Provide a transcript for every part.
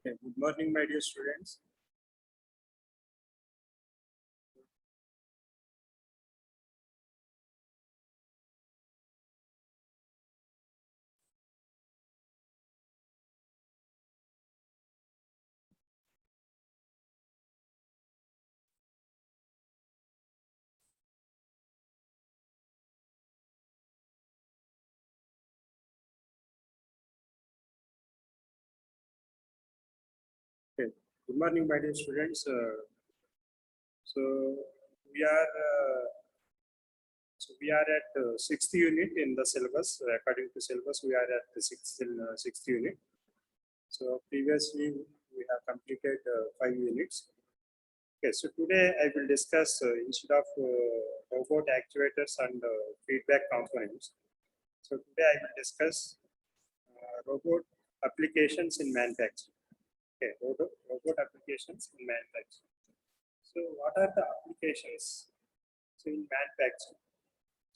Okay, good morning, my dear students. Okay, good morning, my dear students. So we are we are at sixth unit in the syllabus. According to syllabus, we are at the sixth unit. So previously we have completed 5 units. Okay, so today I will discuss instead of robot actuators and feedback components. So today I will discuss robot applications in manufacturing. Okay, robot applications in manufacturing. So what are the applications? So in manufacturing.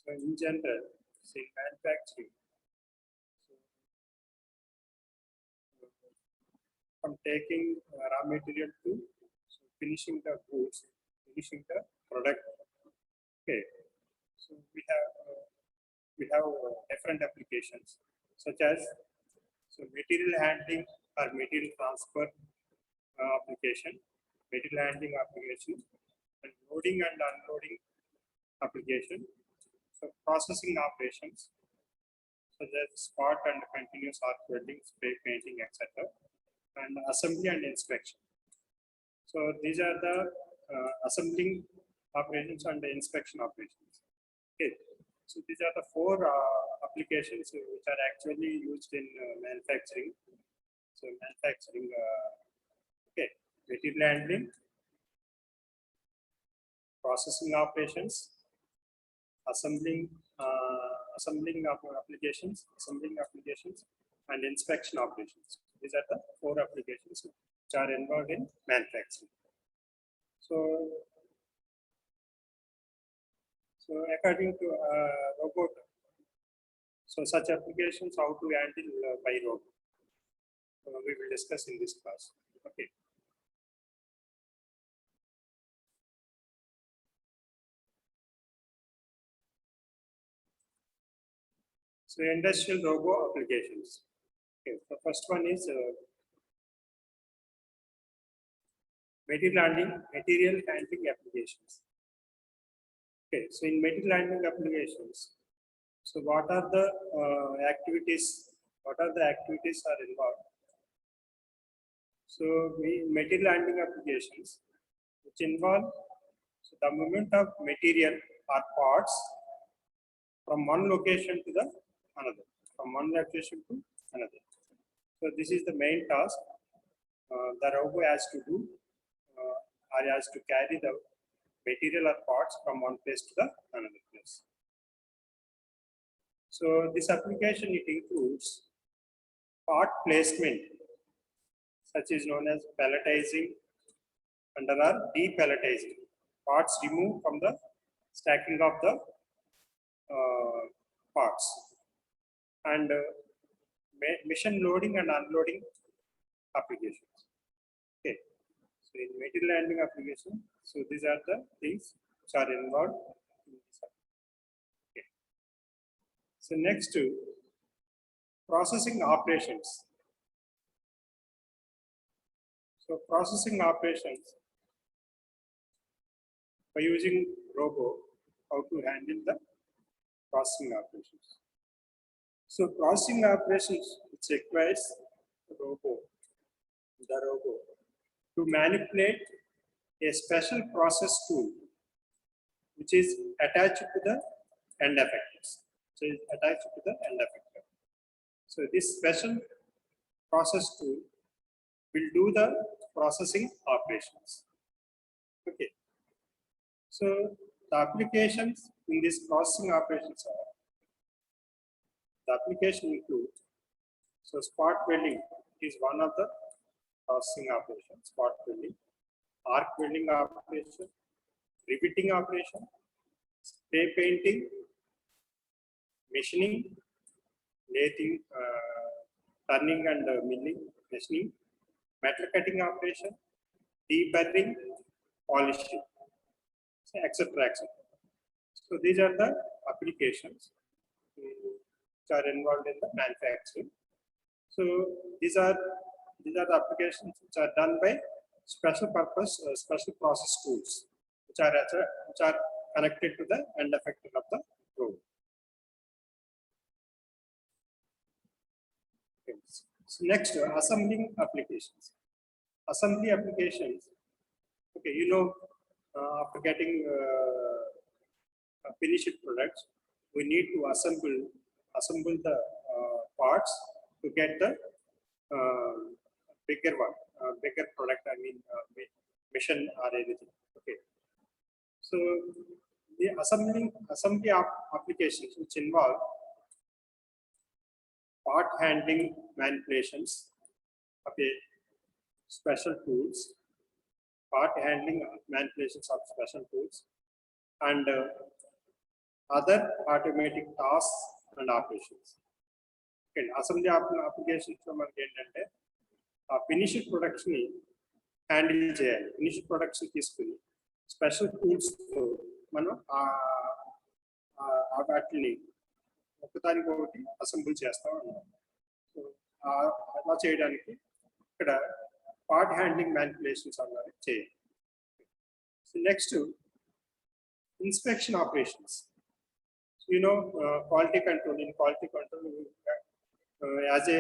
So in general, so in manufacturing, so from taking raw material to finishing the goods, finishing the product. Okay. So we have different applications such as material handling or material transfer application, material handling application, and loading and unloading application. So processing operations such as spot and continuous arc welding, spray painting, etc., and assembly and inspection. So these are the assembling operations and the inspection operations. Okay. So these are the four applications which are actually used in manufacturing. So manufacturing, okay, material handling, processing operations, assembling applications, and inspection operations. These are the four applications which are involved in manufacturing. So according to robot, so such applications how to handle by robot. We will discuss in this class. Okay. So industrial robot applications. Okay, the first one is material handling applications. Okay, so in material handling applications, so what are the activities? What are the activities are involved? So material handling applications, which involve the movement of material or parts from one location to the another, from one location to another. So this is the main task the robot has to do, or has to carry the material or parts from one place to the another place. So this application, it includes part placement, such is known as palletizing and depalletizing. Parts removed from the stacking of the parts, and machine loading and unloading applications. Okay, so in material handling application, so these are the things which are involved in this. Okay. So next to processing operations. So processing operations by using robot, how to handle the processing operations. So processing operations, it requires the robot to manipulate a special process tool which is attached to the end effectors. So it's attached to the end effector. So this special process tool will do the processing operations. Okay. So the applications in this processing operations are, the application include, so spot welding is one of the processing operations, spot welding, arc welding operation, riveting operation, spray painting, machining, lathing, turning and milling, machining, metal cutting operation, deburring, polishing, etc. etc. So these are the applications which are involved in the manufacturing. So these are the applications which are done by special purpose, special process tools, which are connected to the end effector of the robot. Okay. So next, assembling applications. Assembly applications. Okay, after getting finished products, we need to assemble the parts to get the bigger one, bigger product. I mean, mission or anything. Okay. So the assembly applications which involve part handling manipulations, okay, special tools, part handling manipulations of special tools, and other automatic tasks and operations. Okay, assembly applications మనకి ఏంటంటే finished products ని handle చేయాలి. Finished products తీసుకుని special tools తో మనం వాటిని ఒకదానికి ఒకటి అసెంబుల్ చేస్తాం అన్నమాట. సో అలా చేయడానికి ఇక్కడ పార్ట్ హ్యాండ్లింగ్ మ్యానిపులేషన్స్ అన్నది చేయాలి. So next inspection operations. So, quality control. In quality control, as a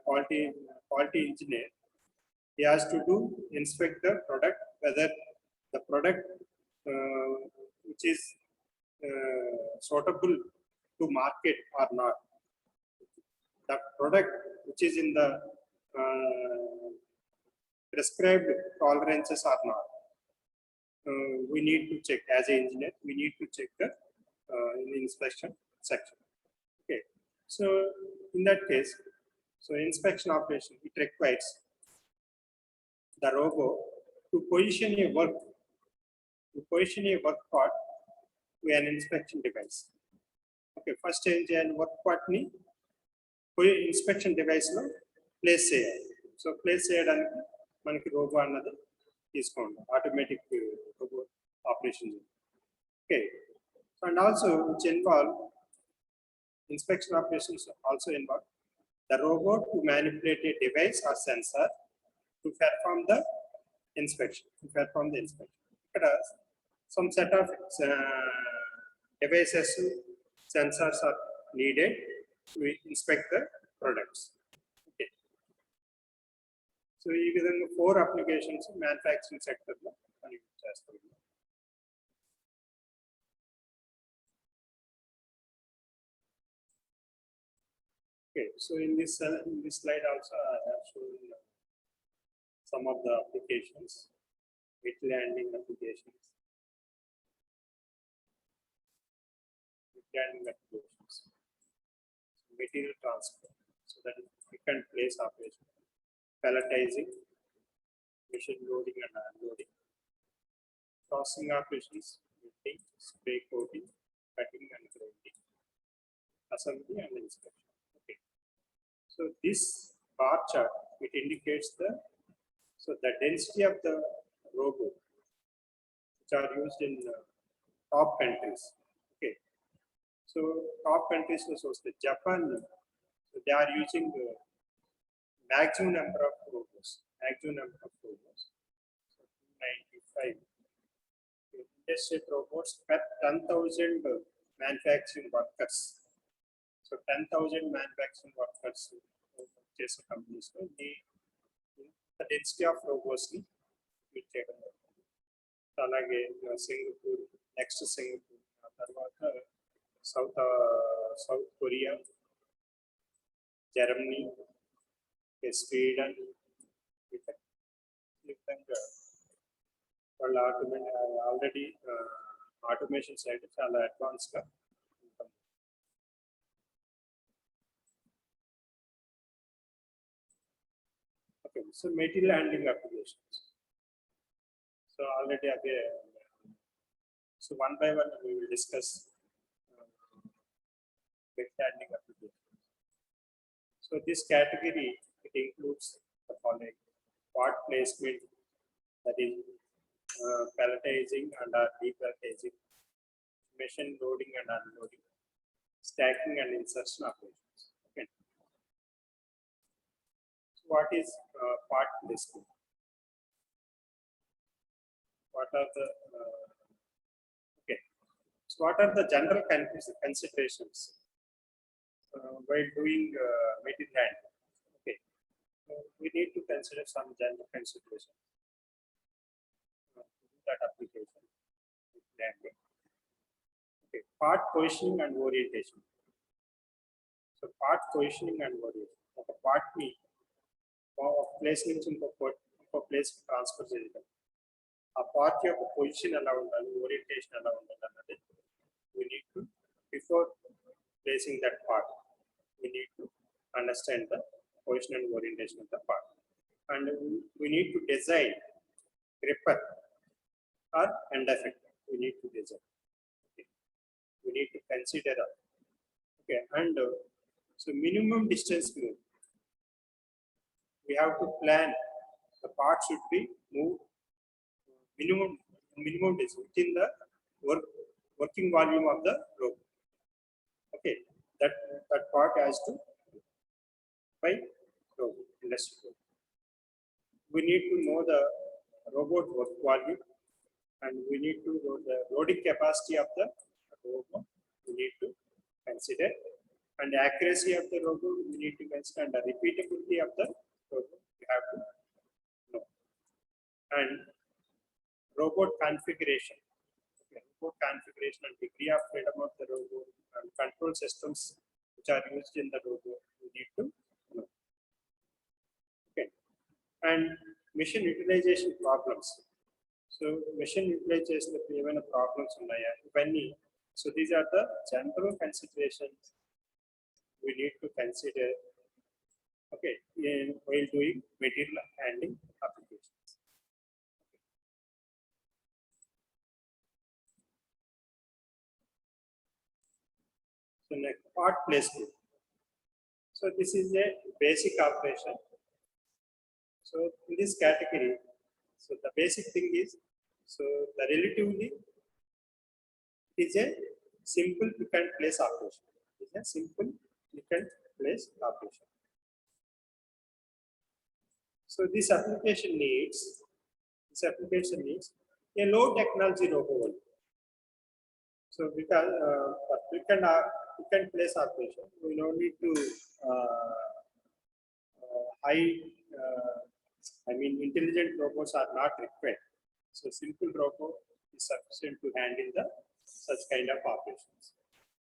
quality engineer, he has to inspect the product, whether the product which is suitable to market or not. The product which is in the prescribed tolerances or not. We need to check as an engineer. We need to check the in the inspection section. Okay, so in that case, so inspection operation, it requires the robot to position a work part to an inspection device. Okay, first change and work part ni inspection device lo place cheyali. So place cheyadaniki manaki robot annadi తీసుకోండి automatic robot operations. Okay, and also which involve inspection operations also involve the robot to manipulate a device or sensor to perform the inspection. ఇక్కడ some set of devices, sensors are needed to inspect the products. Okay. So ఈ విధంగా 4 applications manufacturing sector లో పనిచేస్తాయి. Okay, so in this slide also I have shown some of the applications, material handling applications, material transfer, so that is pick and place operation, palletizing, machine loading and unloading, processing operations, melting, spray coating, cutting and grinding, assembly and inspection. Okay. So this bar chart, it indicates the density of the robot which are used in top countries. Okay. So top countries was the Japan. So they are using the maximum number of robots. So 95 industrial robots per 10,000 manufacturing workers. So 10,000 manufacturing workers చేసే companies లో the density of robots ని meet చేయడం జరుగుతుంది. అలాగే Singapore, next Singapore, ఆ తర్వాత south Korea, Germany, Sweden, ఈ విధంగా వాళ్ళ ఆల్రెడీ ఆటోమేషన్ సైడ్ చాలా అడ్వాన్స్ గా ఉంటుంది. Okay, so material handling applications. So already so one by one we will discuss material handling applications. So this category, it includes the following: part placement, that is palletizing and depalletizing, machine loading and unloading, stacking and insertion operations. Okay. So what is part placement? What are the okay? So what are the general considerations while doing material handling? Okay, we need to consider some general considerations that application. Okay, part positioning and orientation. So part positioning and orientation. ఒక part ని place నుంచి ఇంకో place transfer చేయడం. ఆ part యొక్క position ఎలా ఉండాలి, orientation ఎలా ఉండాలి అన్నది we need to, before placing that part, we need to understand the position and orientation of the part, and we need to design gripper or end effector. We need to design. Okay. We need to consider. Okay, and so minimum distance move. We have to plan the part should be moved minimum distance within the working volume of the rope. Okay, that part has to by rope industry. We need to know the robot work volume, and we need to know the loading capacity of the robot. We need to consider, and the accuracy of the robot we need to consider, and the repeatability of the robot we have to know, and robot configuration. Okay, robot configuration and degree of freedom of the robot and control systems which are used in the robot we need to know. Okay, and machine utilization problems. So machine utilization even problems unnaya. So these are the general considerations we need to consider. Okay, while doing material handling applications. So next, part placement. So this is a basic operation. So in this category, so the basic thing is, so the relatively is a simple pick and place operation. It's a simple pick and place operation. So this application needs a low technology robot. So because for pick and place operation, we don't need to intelligent robots are not required. So simple robot is sufficient to handle the such kind of operations.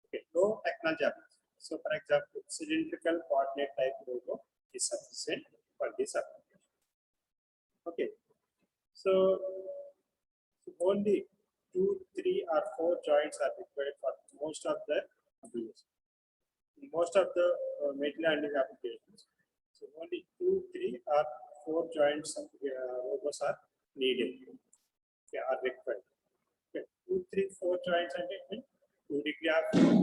Okay, low technology application. So for example, cylindrical coordinate type robot is sufficient for this application. Okay, so only 2, 3, or 4 joints are required for most of the applications. In most of the material handling applications, so only 2, 3, or 4 joints of robots are needed. Okay, are required. Okay, 2, 3, 4 joints and 2 degree of freedom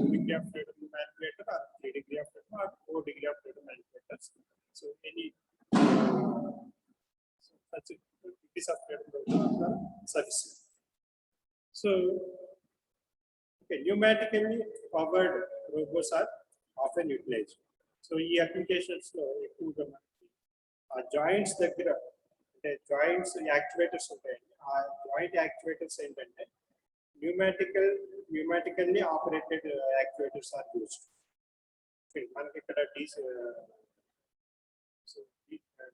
manipulator, or 3 degree of freedom, or 4 degree of freedom manipulators. So any such degrees of freedom are sufficient. So okay, pneumatically powered robots are often utilized. So ఈ applications లో ఎక్కువగా joints దగ్గర అంటే joints actuators ఉంటాయండి. ఆ joint actuators ఏంటంటే pneumatically operated actuators are used. మనకి ఇక్కడ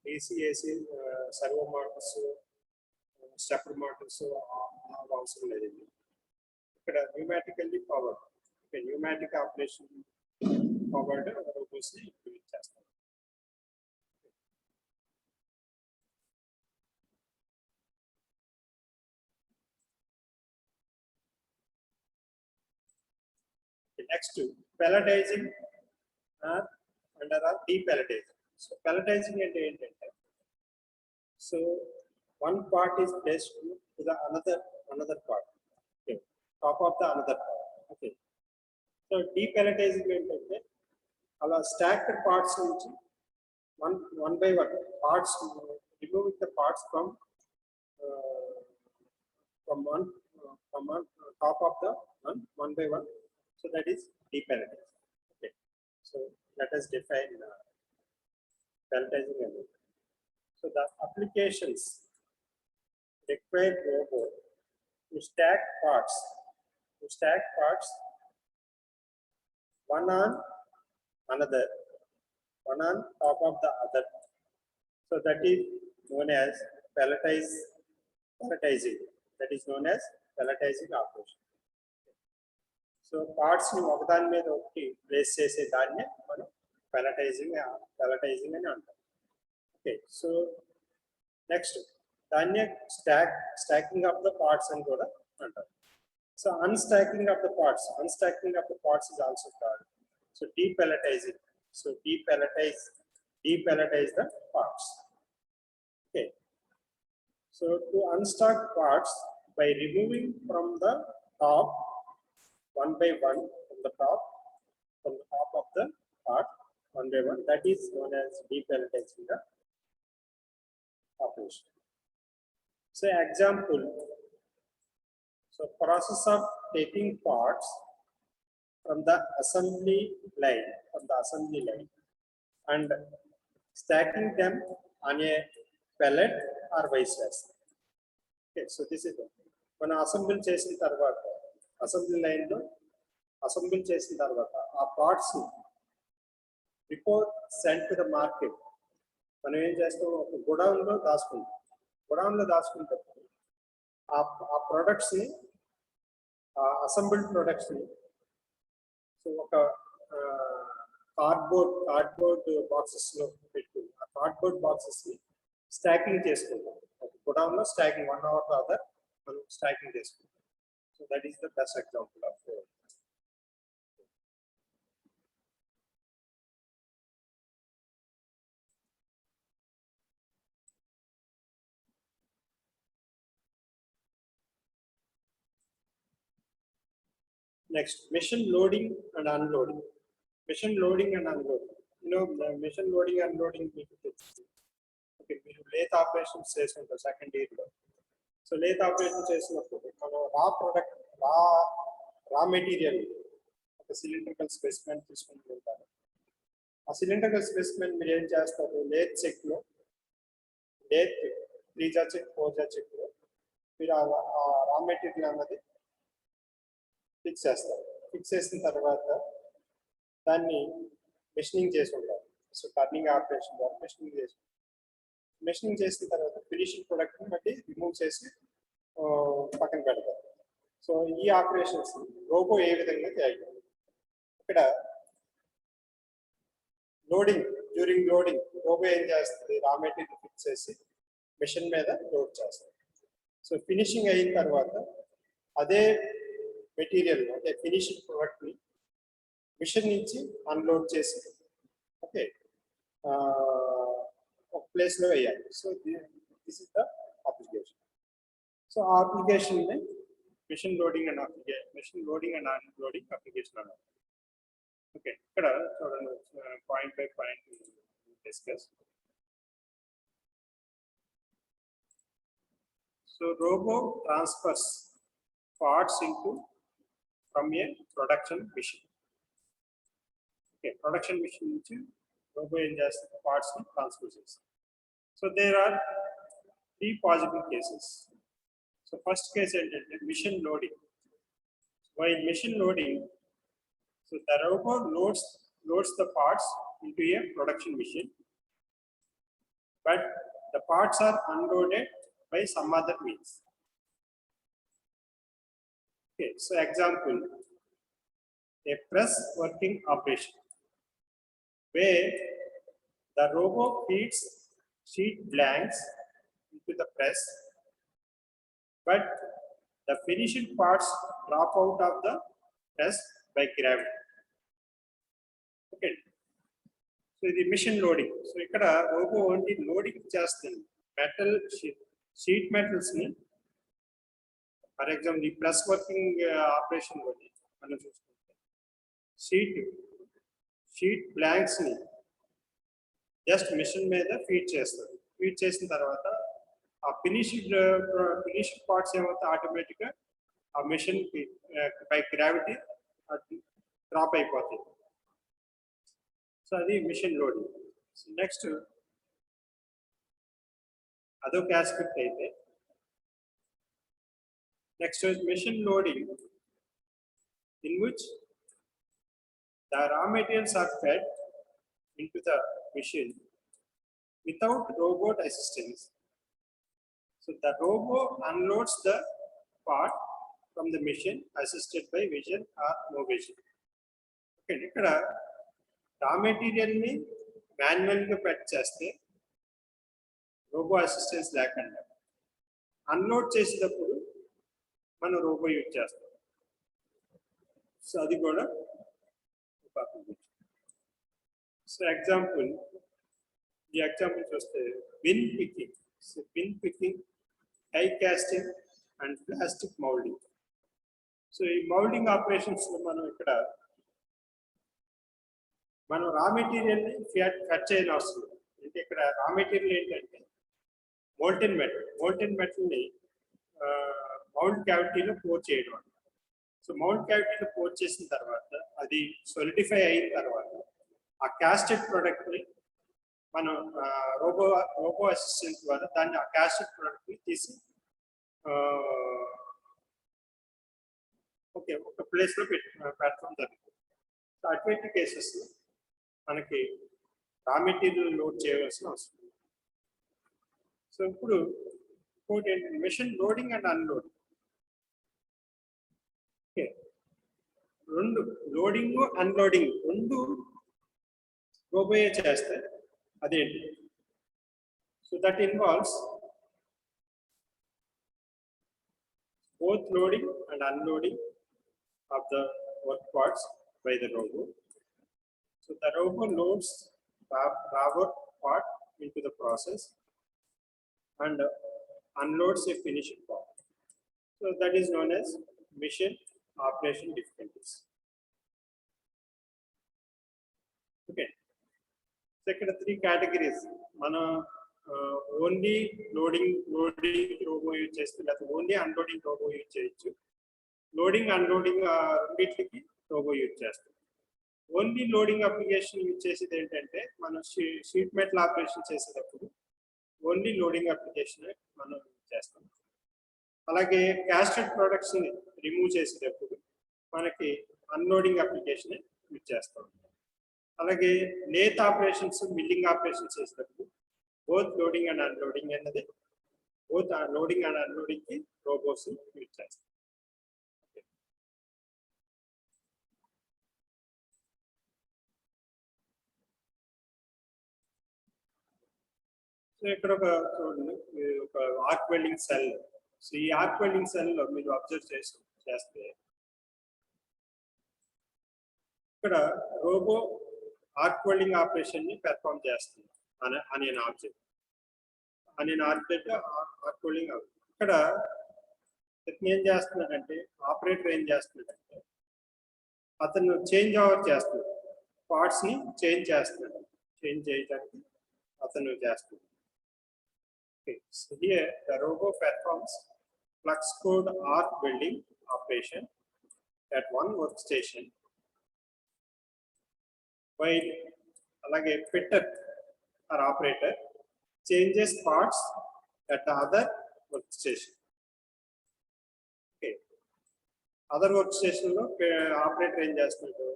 DC AC servo motors, stepper motors అవసరం లేదండి. ఇక్కడ pneumatically powered, pneumatic operation powered robots ని యూజ్ చేస్తాం. Next, pelletizing and depelletizing. So pelletizing and so one part is placed to the another part. Okay, top of the another part. Okay, so depelletizing ఏంటంటే అలా stacked parts నుంచి one by one parts, removing the parts from one top of the one by one. So that is depelletizing. Okay. So let us define pelletizing again. So the applications require robot to stack parts, one on another, one on top of the other. So that is known as pelletizing. That is known as pelletizing operation. So parts ని ఒకదాని మీద ఒకటి place చేసే దాన్ని మనం pelletizing అని అంటాం. Okay, so next దాన్ని stacking of the parts అని కూడా అంటారు. So unstacking of the parts is also called. So depelletizing. So depelletize the parts. Okay. So to unstack parts by removing from the top one by one from the top of the part one by one, that is known as depelletizing the operation. So example. So process of taking parts from the assembly line and stacking them on a pellet or vice versa. Okay, so this is when assemble చేసిన తర్వాత assembly line లో assemble చేసిన తర్వాత ఆ parts before sent to the market మనం ఏం చేస్తాం, ఒక గోడౌన్ లో దాచుకుంటాం ఆ ప్రొడక్ట్స్ ని, అసెంబుల్డ్ ప్రొడక్ట్స్ ని సో ఒక కార్డ్బోర్డ్ బాక్సెస్ లో పెట్టి ఆ కార్డ్బోర్డ్ బాక్సెస్ ని స్టాకింగ్ చేసుకుంటాం. ఒక గోడౌన్ లో stacking one hour to other మనం స్టాకింగ్ చేసుకుంటాం. So that is the best example of next machine loading and unloading. Machine loading and unloading. You know, the machine loading and unloading. Okay, we lathe operations చేస్తుంటాం second year లో. So lathe operations చేసినప్పుడు మనం raw material ఒక cylindrical specimen తీసుకుంటూ ఉంటారు. ఆ cylindrical specimen మీరు ఏం చేస్తారు, లేత్ చెక్ లో 3 చెక్ 4 చెక్ లో మీరు ఆ రా మెటీరియల్ అన్నది ఫిక్స్ చేస్తారు. ఫిక్స్ చేసిన తర్వాత దాన్ని మెషినింగ్ చేసి ఉంటారు. సో టర్నింగ్ ఆపరేషన్ ద్వారా మెషినింగ్ చేసిన తర్వాత ఫినిషింగ్ ప్రొడక్ట్ని బట్టి రిమూవ్ చేసి పక్కన పెడతారు. సో ఈ ఆపరేషన్స్ రోబో ఏ విధంగా చేయగలరు. ఇక్కడ డ్యూరింగ్ లోడింగ్ రోబో ఏం చేస్తుంది, రా మెటీరియల్ ఫిక్స్ చేసి మెషిన్ మీద లోడ్ చేస్తుంది. సో ఫినిషింగ్ అయిన తర్వాత అదే మెటీరియల్ అంటే ఫినిషింగ్ ప్రొడక్ట్ ని మిషన్ నుంచి అన్లోడ్ చేసి ఓకే ఒక ప్లేస్ లో వేయాలి. So this is the application. So ఆ అప్లికేషన్ ని machine loading and unloading application అన్నారు. ఓకే, ఇక్కడ చూడండి point by point discuss. So robo transfers parts from a production machine. Okay, production machine నుంచి రోబో ఏం చేస్తుంది, parts ని ట్రాన్స్ఫర్ చేస్తుంది. So there are 3 possible cases. So first case ఏంటంటే machine loading. While machine loading, so the robot loads the parts into a production machine, but the parts are unloaded by some other means. Okay, so example, a press working operation where the robot feeds sheet blanks into the press, but the finishing parts drop out of the press by gravity. Okay, so the machine loading. So ikkada robot only loading చేస్తుంది metal sheet metals ni. For example, the press working operation లోని మనం చూసుకుంటే sheet blanks ని just machine మీద feed చేస్తారు. Feed చేసిన తర్వాత finished parts ఏమవుతాయి ఆటోమేటిక్గా ఆ మెషిన్ బై గ్రావిటీ డ్రాప్ అయిపోతాయి. సో అది మిషన్ లోడింగ్. సో నెక్స్ట్ అదొక ఆస్పెక్ట్ అయితే next machine loading in which the raw materials are fed into the machine without robot assistance. So the robot unloads the part from the machine assisted by vision or no vision. Okay, ఇక్కడ raw material ని manual గా పెట్ చేస్తే robo assistance లేకుండా unload చేసేటప్పుడు మనం robo use చేస్తాం. So అది కూడా ఒక అప్లికేషన్. సో ఎగ్జాంపుల్ ఈ ఎగ్జాంపుల్ చూస్తే bin picking. So bin picking, die casting and plastic moulding. So ఈ మౌల్డింగ్ ఆపరేషన్స్ మనం ఇక్కడ మనం రా మెటీరియల్ని కట్ చేయని అవసరం లేదు. అంటే ఇక్కడ రా మెటీరియల్ ఏంటంటే మోల్టెన్ మెటల్. మోల్టెన్ మెటల్ని మౌల్డ్ క్యావిటీలో పోర్ చేయడం. సో మౌల్డ్ క్యావిటీలో పోర్ చేసిన తర్వాత అది సొలిడిఫై అయిన తర్వాత ఆ కాస్టెడ్ ప్రోడక్ట్ని మనం రోబో అసిస్టెంట్ ద్వారా దాన్ని ఆ కాస్టెడ్ ప్రోడక్ట్ని తీసి ఓకే ఒక ప్లేస్లో పెట్టడం జరుగుతుంది. సో అటువంటి కేసెస్ మనకి రా మెటీరియల్ లోడ్ చేయవలసిన అవసరం. సో ఇప్పుడు ఇంకోటి ఏంటంటే machine loading and unloading. Okay, రెండు లోడింగ్ అన్లోడింగ్ రెండు రోబోయే చేస్తే అదేంటి? So that involves both loading and unloading of the work parts by the robot. So the robot loads rubber part into the process and unloads a finished part. So that is known as machine operation difficulties. Okay. So ఇక్కడ 3 categories. మన only loading robo use చేస్తే లేకపోతే only unloading robo use చేయొచ్చు. Loading unloading రెండింటికి robo use చేస్తాం. Only loading application use చేసేది ఏంటంటే మనం షీట్ మెటల్ ఆపరేషన్ చేసేటప్పుడు ఓన్లీ లోడింగ్ అప్లికేషన్ మనం యూజ్ చేస్తాం. అలాగే కాస్టెడ్ ప్రొడక్ట్స్ ని రిమూవ్ చేసేటప్పుడు మనకి అన్లోడింగ్ అప్లికేషన్ యూజ్ చేస్తాం. అలాగే లేత్ ఆపరేషన్స్, మిల్లింగ్ ఆపరేషన్స్ చేసేటప్పుడు both loading and unloading అన్నది both loading and unloading కి రోబోస్ యూజ్ చేస్తాం. సో ఇక్కడ ఒక చూడండి, ఒక ఆర్క్ వెల్డింగ్ సెల్. సో ఈ ఆర్క్ వెల్డింగ్ సెల్ లో మీరు అబ్జర్వ్ చేస్తే ఇక్కడ రోబో ఆర్క్ వెల్డింగ్ ఆపరేషన్ ని పెర్ఫామ్ చేస్తుంది అని ఆబ్జెక్ట్ ఆర్క్ వెల్డింగ్. ఇక్కడ ఏం చేస్తున్నాడంటే ఆపరేటర్ ఏం చేస్తున్నాడంటే అతను చేంజ్ ఓవర్ చేస్తున్నాడు, పార్ట్స్ ని చేంజ్ చేస్తున్నాడు. చేంజ్ చేయడానికి అతను చేస్తున్నాడు. So here the robot performs flux core arc welding operation at one workstation, while alage fitter or operator changes parts at the other workstation. Okay, other workstation lo operator em chestunnadu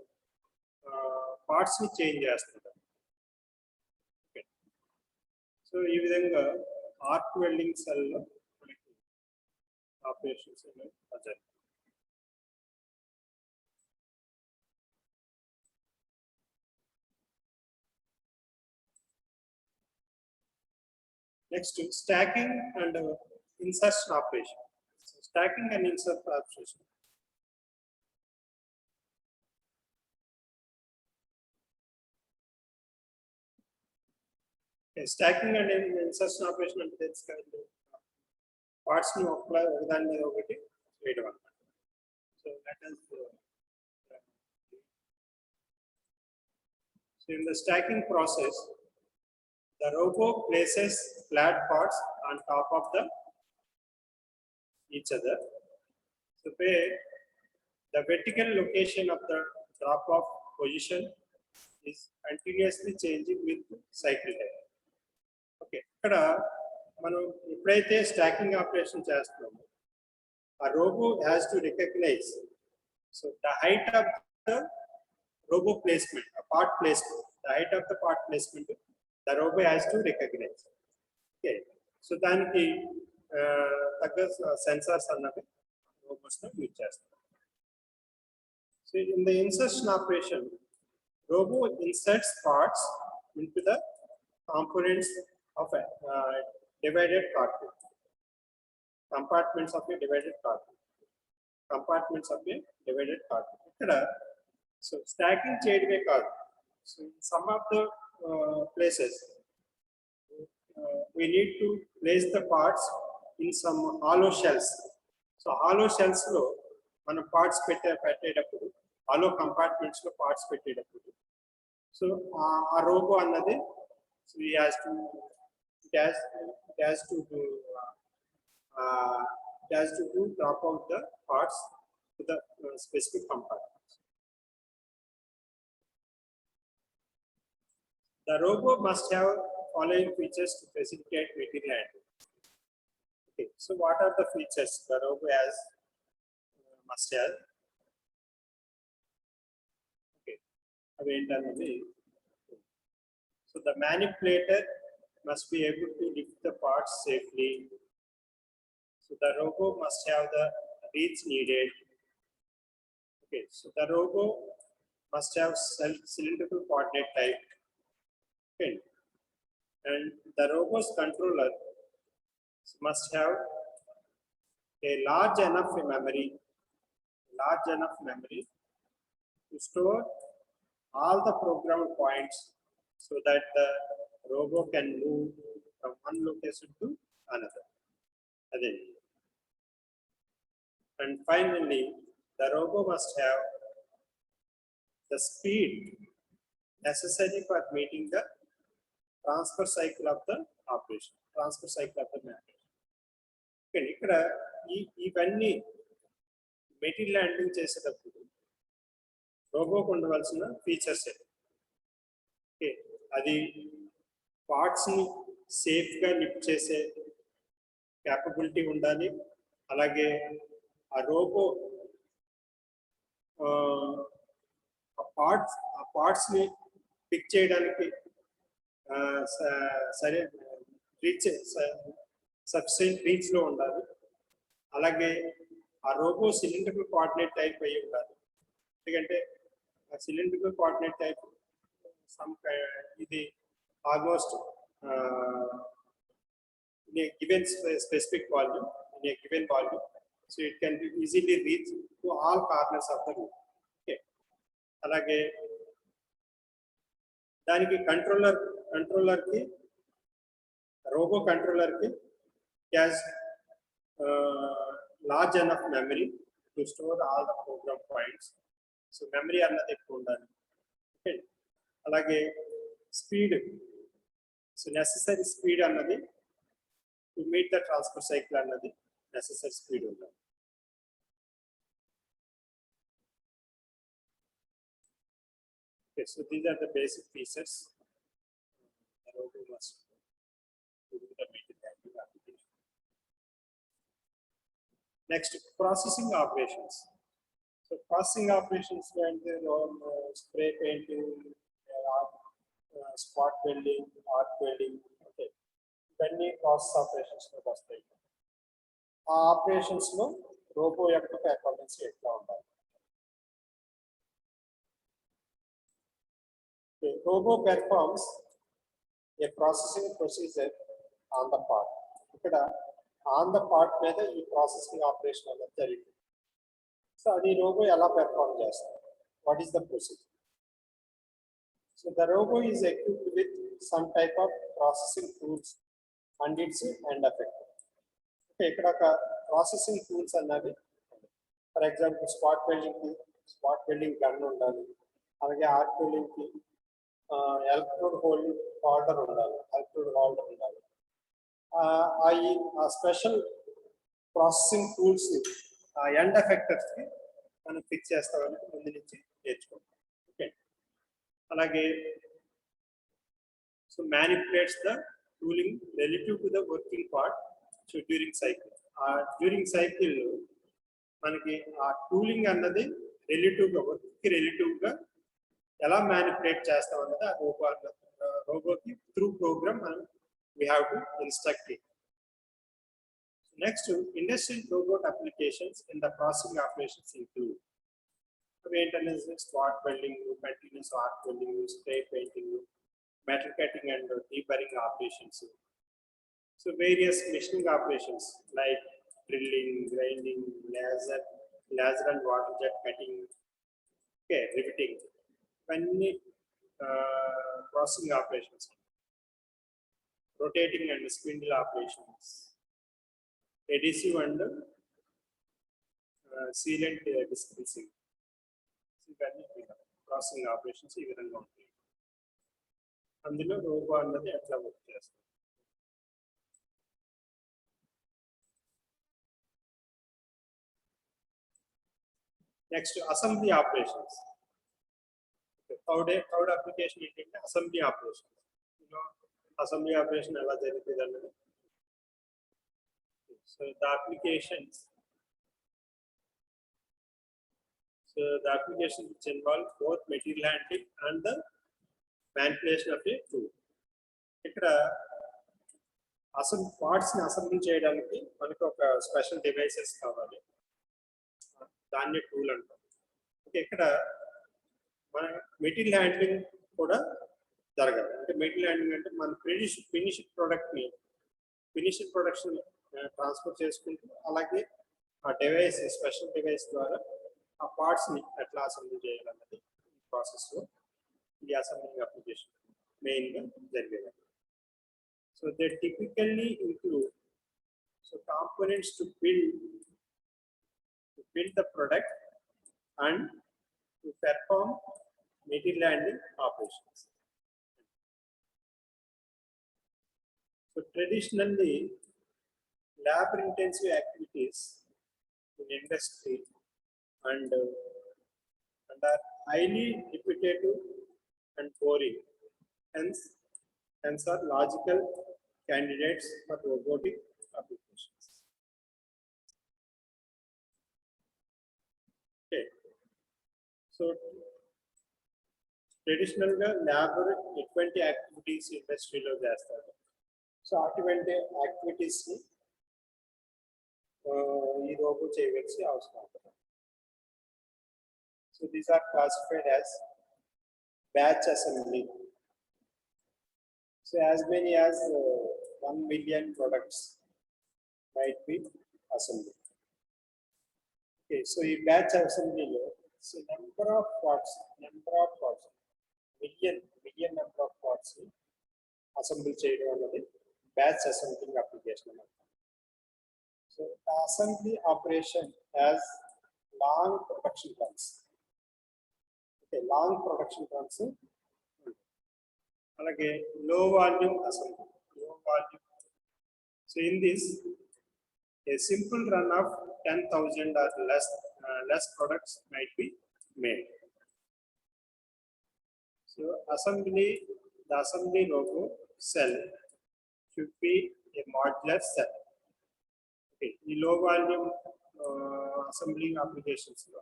parts ni change chestunnadu. Okay, so ee vidhanga arc welding cell lo manaki operations ajay. Next, stacking and insertion operation. So, stacking and insertion operation. Okay, stacking and insertion operation అంటే తెలుసు కదండి, parts ని ఒకదాని మీద ఒకటి వేయడం అన్నమాట. So that is so in the stacking process, the robot places flat parts on top of the each other. So where the vertical location of the drop off position is continuously changing with cycle time. Okay, ఇక్కడ మనం ఎప్పుడైతే stacking operation చేస్తున్నామో ఆ robo has to recognise so the height of the robo placement, a part placement, the height of the part placement, the robo has to recognize. Okay, so daniki tagga sensors annadi robos nu use chestam. So in the insertion operation, robo inserts parts into the components of a divided cartridge, compartments of a divided cartridge, compartments of a divided cartridge. Ikkada so stacking cheyadame kaadu. So in some of the places we need to place the parts in some hollow shells. So hollow shells lo mana parts పెట్టేటప్పుడు hollow compartments lo parts పెట్టేటప్పుడు so a robo annadi so it has to do drop out the parts to the specific compartment. The robo must have following features to facilitate material handling. Okay, so what are the features the robo has must have? Okay, so the manipulator must be able to lift the parts safely. So the robo must have the reach needed. Okay, so the robo must have cylindrical coordinate type. Okay. And the robo's controller must have a large enough memory to store all the program points so that the robo can move from one location to another. Again. And finally, the robo must have the speed necessary for meeting the transfer cycle of the operation, transfer cycle of the matter. Okay, ఇక్కడ ఇవన్నీ material handling చేసేటప్పుడు రోబోకు ఉండవలసిన features. Okay, అది పార్ట్స్ని సేఫ్గా lift చేసే capability ఉండాలి. అలాగే ఆ రోబో ఆ పార్ట్స్ని పిక్ చేయడానికి సరే రీచ్ సఫిషియెంట్ రీచ్లో ఉండాలి. అలాగే ఆ రోబో సిలిండ్రికల్ కోఆర్డినేట్ టైప్ అయ్యి ఉండాలి. ఎందుకంటే ఆ సిలిండ్రికల్ కోఆర్డినేట్ టైప్ ఇది almost in a given specific volume, in a given volume, so it can be easily reached to all corners of the room. Okay, అలాగే దానికి కంట్రోలర్ కి robo controller కి has large enough memory to store all the program points. So memory అన్నది ఎక్కువ ఉండాలి. Okay, అలాగే speed, so necessary speed అన్నది to meet the transfer cycle అన్నది necessary speed ఉండాలి. Okay, so these are the basic features the robot must do the material handling application. Next, processing operations. So processing operations when they spray painting, spot welding, arc welding. Okay, ఇవన్నీ process ఆపరేషన్స్లోకి వస్తాయి. ఆ ఆపరేషన్స్లో robo యొక్క performance ఎట్లా ఉండాలి? Robo performs a processing procedure on the part. ఇక్కడ on the part మీద ఈ ప్రాసెసింగ్ ఆపరేషన్ అనేది జరిగింది. సో అది రోబో ఎలా పెర్ఫార్మ్ చేస్తుంది? What is the procedure? So the robot is equipped with some type of processing tools and its end effect. Okay, ఇక్కడ ఒక ప్రాసెసింగ్ టూల్స్ అన్నది for example spot welding gun ఉండాలి. అలాగే ఆర్క్ వెల్డింగ్ కి electrode holder ఉండాలి. ఆ special processing tools ఆ end effectors కి మనం ఫిక్స్ చేస్తామని ముందు నుంచి నేర్చుకుంటాం. ఓకే, అలాగే so manipulates the tooling relative to the working part. So during cycle మనకి ఆ టూలింగ్ అన్నది రిలేటివ్గా వర్క్కి రిలేటివ్గా ఎలా మ్యానిపులేట్ చేస్తాం అన్నది ఆ రోబోకి త్రూ ప్రోగ్రామ్ మనం we have to instruct it. Next, industrial robot applications in the processing operations include అవి ఏంటనేది spot welding, continuous arc welding, spray painting, metal cutting and deburring operations. So various machining operations like drilling, grinding, laser and water jet cutting, okay, riveting, many processing operations, rotating and spindle operations, adhesive and sealant dispensing, processing operations ఈ విధంగా ఉంటాయి. అందులో robo అన్నది ఎట్లా work చేస్తుంది. Next, assembly operations. Third application ఏంటంటే assembly operation. Assembly operation ఎలా జరుగుతుంది అన్నది. So the applications which involve both material handling and the manipulation of a tool. ఇక్కడ పార్ట్స్ ని అసెంబ్లీ చేయడానికి మనకు ఒక స్పెషల్ డివైసెస్ కావాలి, దాన్ని టూల్ అంటాం. ఓకే, ఇక్కడ మన మెటీరియల్ హ్యాండ్లింగ్ కూడా జరగాలి. అంటే మెటీరియల్ హ్యాండ్లింగ్ అంటే మన ఫినిష్డ్ ప్రొడక్షన్ ట్రాన్స్ఫర్ చేసుకుంటూ, అలాగే ఆ డివైస్ స్పెషల్ డివైస్ ద్వారా ఆ పార్ట్స్ ని ఎట్లా అసెంబ్లీ చేయాలన్నది ఈ ప్రాసెస్ లో ఈ అసెంబ్లింగ్ అప్లికేషన్ మెయిన్ గా జరిగేది. So they typically include components to build the product and to perform material handling operations. So traditionally, labor-intensive activities in industry and are highly repetitive and boring, hence are logical candidates for robotic applications. Okay, so traditional labor eటువంటి activities industry లో చేస్తారు. So అటువంటి activities ని ఈ robo చేయవలసి అవసరం ఉంటుంది. So these are classified as batch assembly. So as many as 1 million products might be assembled. Okay, so in batch assembly, so number of parts, million number of parts assemble cheyadam anadi batch assembling application. So the assembly operation has long production runs. Okay, long production runs. Alage low volume assembly, So in this, a simple run of 10,000 or less products might be made. So the assembly logo cell should be a modular cell. Okay, the low volume assembling applications lo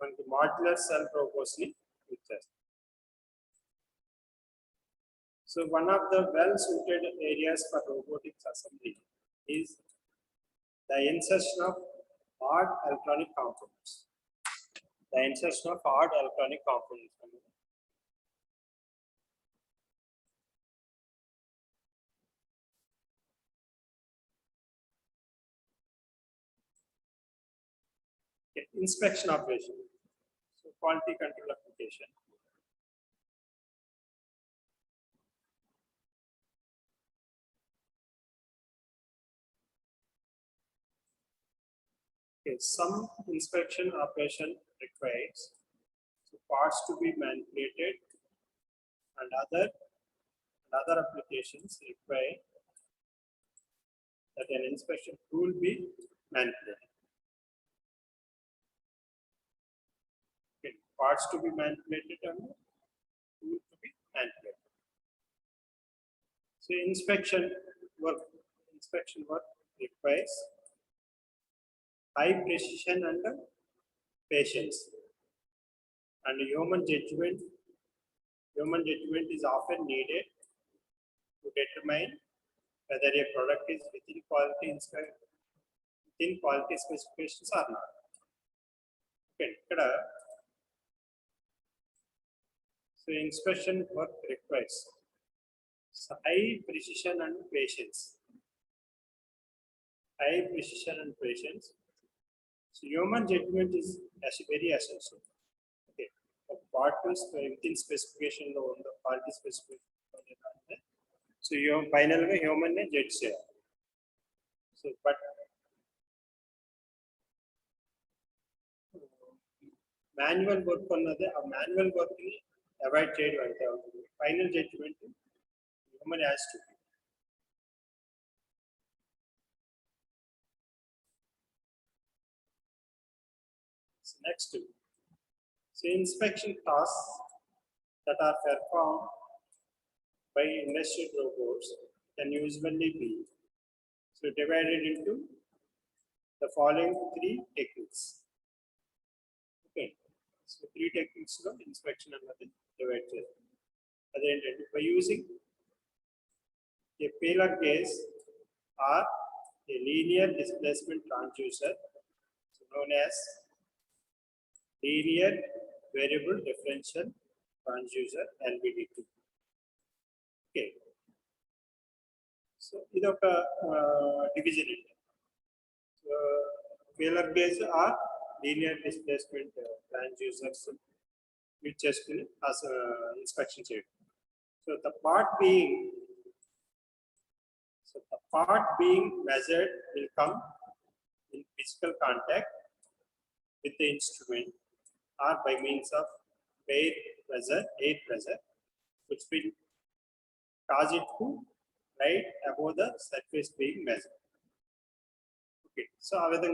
manaki modular cell logos ni use. So one of the well-suited areas for robotics assembly is the insertion of hard electronic components. Okay, inspection operation. So quality control application. Okay, some inspection operation requires parts to be manipulated, and other applications require that an inspection tool be manipulated. Okay. Parts to be manipulated and tool to be manipulated. So inspection work requires high precision and patience, and human judgment is often needed to determine whether a product is within quality specifications or not. Okay, so inspection work requires high precision and patience. High precision and patience. So human judgment is very essential. Okay, what is within specification on the quality specification. So you final human judge. So but manual work annade a manual work ni avoid cheyadu ante final judgment human has to be. So next, so inspection tasks that are performed by industrial robots can usually be divided into the following three techniques. Okay, so three techniques of inspection and divided. By using a feeler gauge or a linear displacement transducer, known as linear variable differential transducer (LVDT). Okay, so this is a division. Feeler gauge or linear displacement transducers, which just as inspection check. So the part being measured will come in physical contact with the instrument or by means of air pressure, which will cause it to rise above the surface being measured. Okay, so either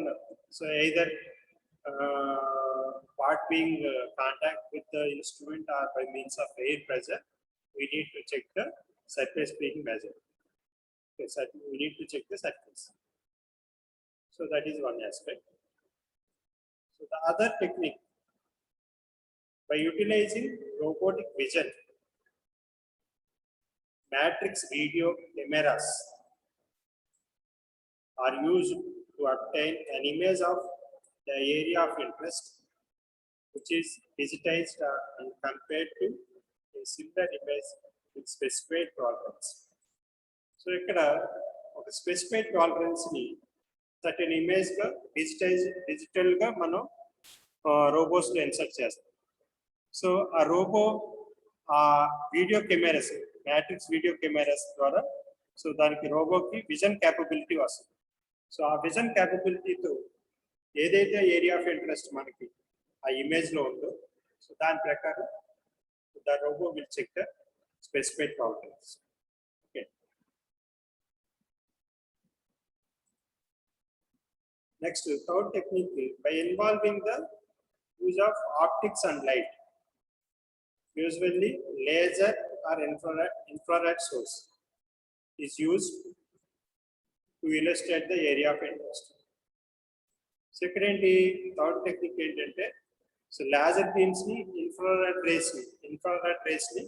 part being contact with the instrument or by means of air pressure, we need to check the surface being measured. Okay, so we need to check the surface. So that is one aspect. So the other technique, by utilizing robotic vision, matrix video cameras are used to obtain an image of the area of interest, which is digitized and compared to a similar image with specified tolerance. So ikkada oka specified tolerance ni certain image ga digital ga మనం robots లో insert చేస్తాం. So a robo video cameras, matrix video cameras ద్వారా so దానికి robo కి vision capability వస్తుంది. So ఆ vision క్యాపబిలిటీతో ఏదైతే area of interest మనకి ఆ ఇమేజ్ లో ఉందో సో దాని ప్రకారం the robo will check the specified tolerance. Okay, next third technique, by involving the use of optics and light, usually laser or infrared source is used to illustrate the area of interest. Secondly, third technique ఏంటంటే so laser beams ni infrared rays ni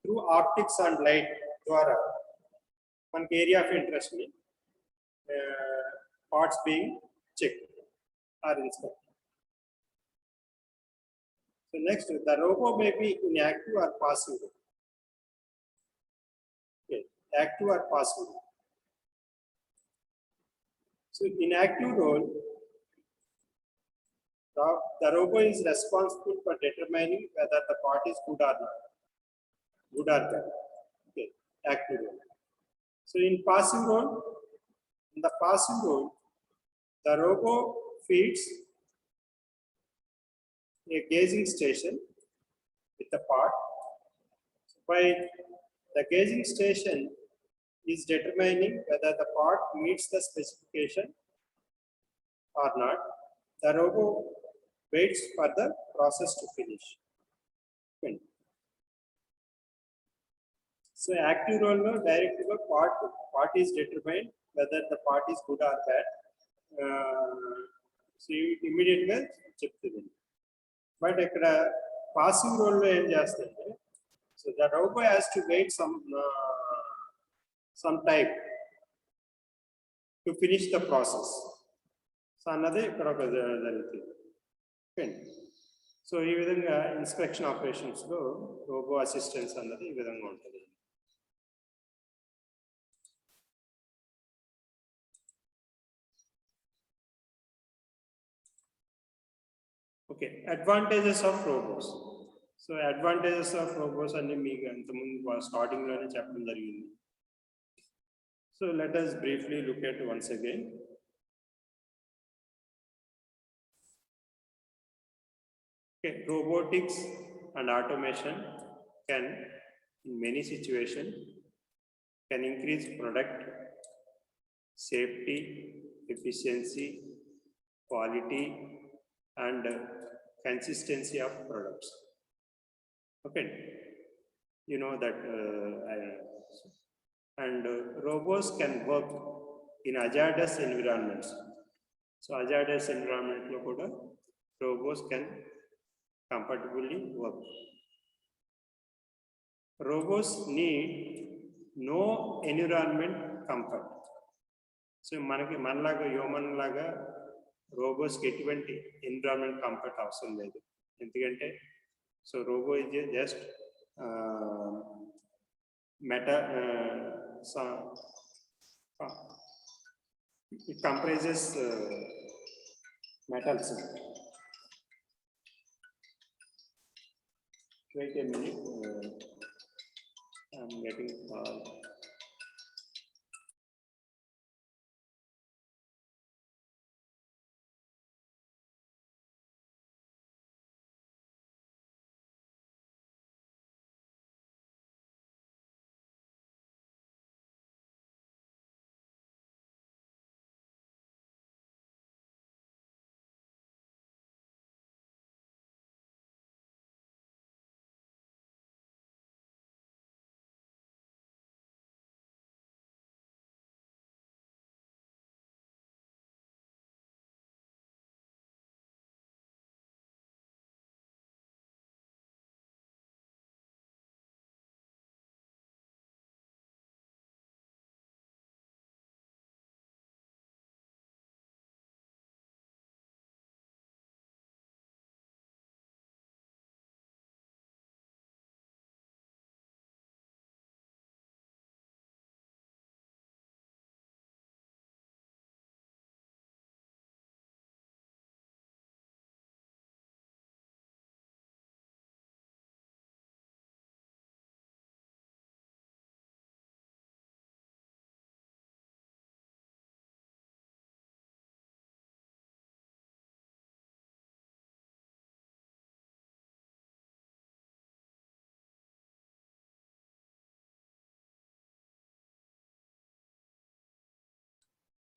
through optics and light ద్వారా మనకి area of interest ni parts being checked or inspected. So next, the robo may be in active or passive. Okay, active or passive. So in active role, the robo is responsible for determining whether the part is good or not. Good or bad. Okay, active role. So in the passive role, the robo feeds a gauging station with the part. So by the gauging station is determining whether the part meets the specification or not. The robot waits for the process to finish. Okay. So active role no direct part is determined whether the part is good or bad. So immediately చెప్తుంది. But ఇక్కడ passive role లో ఏం చేస్తుంది? So the robot has to wait some time to finish the process. So అన్నది ఇక్కడ ఒక జరుగుతుంది. Okay. So ఈ విధంగా ఇన్స్పెక్షన్ ఆపరేషన్స్ లో రోబో అసిస్టెన్స్ అన్నది ఈ విధంగా ఉంటుంది. Okay, advantages of robots. So advantages of robots అన్ని మీకు అంతకుముందు స్టార్టింగ్ లోనే చెప్పడం జరిగింది. So let us briefly look at once again. Okay, robotics and automation can, in many situations, can increase product safety, efficiency, quality, and consistency of products. Okay, you know that, robots can work in hazardous environments. So hazardous environment lo kuda robots can comfortably work. Robots need no environment comfort. So మనలాగా human లాగా robos కి ఎటువంటి environment comfort అవసరం లేదు. ఎందుకంటే so robo is just it comprises metals. Wait a minute, I'm getting call.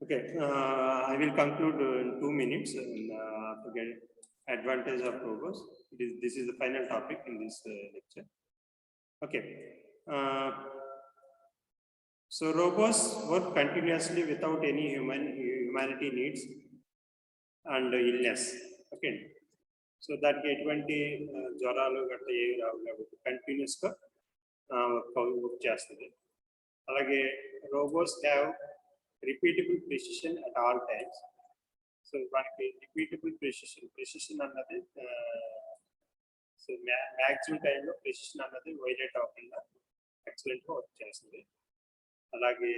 Okay, I will conclude in 2 minutes. Again, advantage of robots. This is the final topic in this lecture. Okay, so robots work continuously without any humanity needs and illness. Okay, so that ఎటువంటి జ్వరాలు గట్రా ఏవి రావు కాబట్టి continuous గా work చేస్తుంది. అలాగే robots have repeatable precision at all times. So మనకి repeatable precision అన్నది సో maximum time లో precision అన్నది వైలేట్ అవ్వకుండా ఎక్సలెంట్ గా వర్క్ చేస్తుంది. అలాగే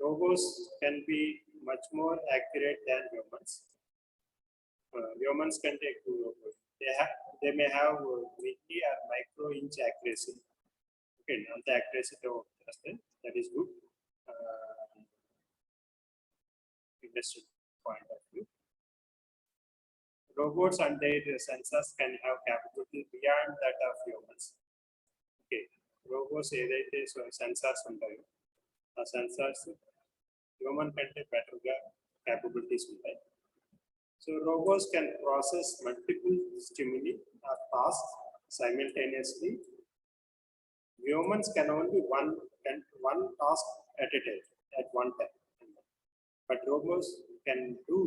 robots can be much more accurate than humans. Humans కంటే ఎక్కువ they may have milli or micro inch accuracy. Okay, అంత accuracy తో వర్క్ చేస్తాయి. That is good. Industry point of view. Robots and their sensors can have capability beyond that of humans. Okay, robots ఏదైతే sensors ఉంటాయో sensors, human కంటే better గా capabilities ఉంటాయి. So robots can process multiple stimuli or tasks simultaneously. Humans can only one task at a time, at one time. But robots can do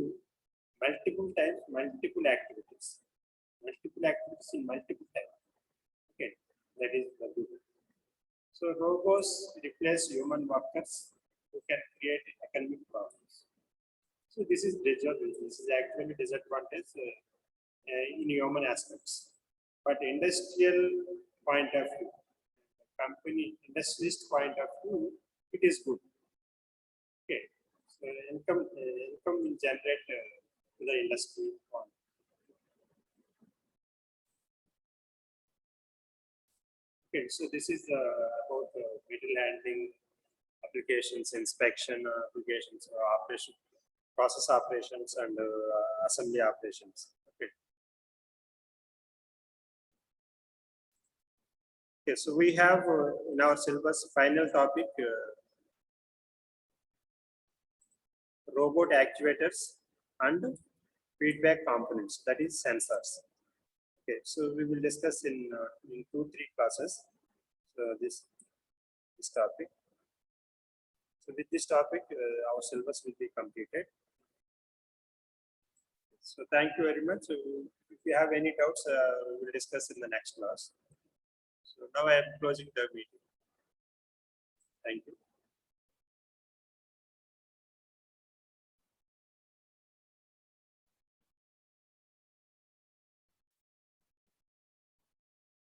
multiple times, multiple activities in multiple times. Okay, that is the good. So robots replace human workers who can create economic problems. So this is actually disadvantage in human aspects. But industrial point of view, company industrialist point of view, it is good. Okay, so income will generate to the industry. Okay, so this is about material handling applications, inspection applications, operation, process operations, and assembly operations. Okay. Okay, so we have in our syllabus final topic robot actuators and feedback components, that is sensors. Okay, so we will discuss in 2-3 classes this topic. So with this topic, our syllabus will be completed. So thank you very much. So if you have any doubts, we will discuss in the next class. So now I am closing the meeting. Thank you.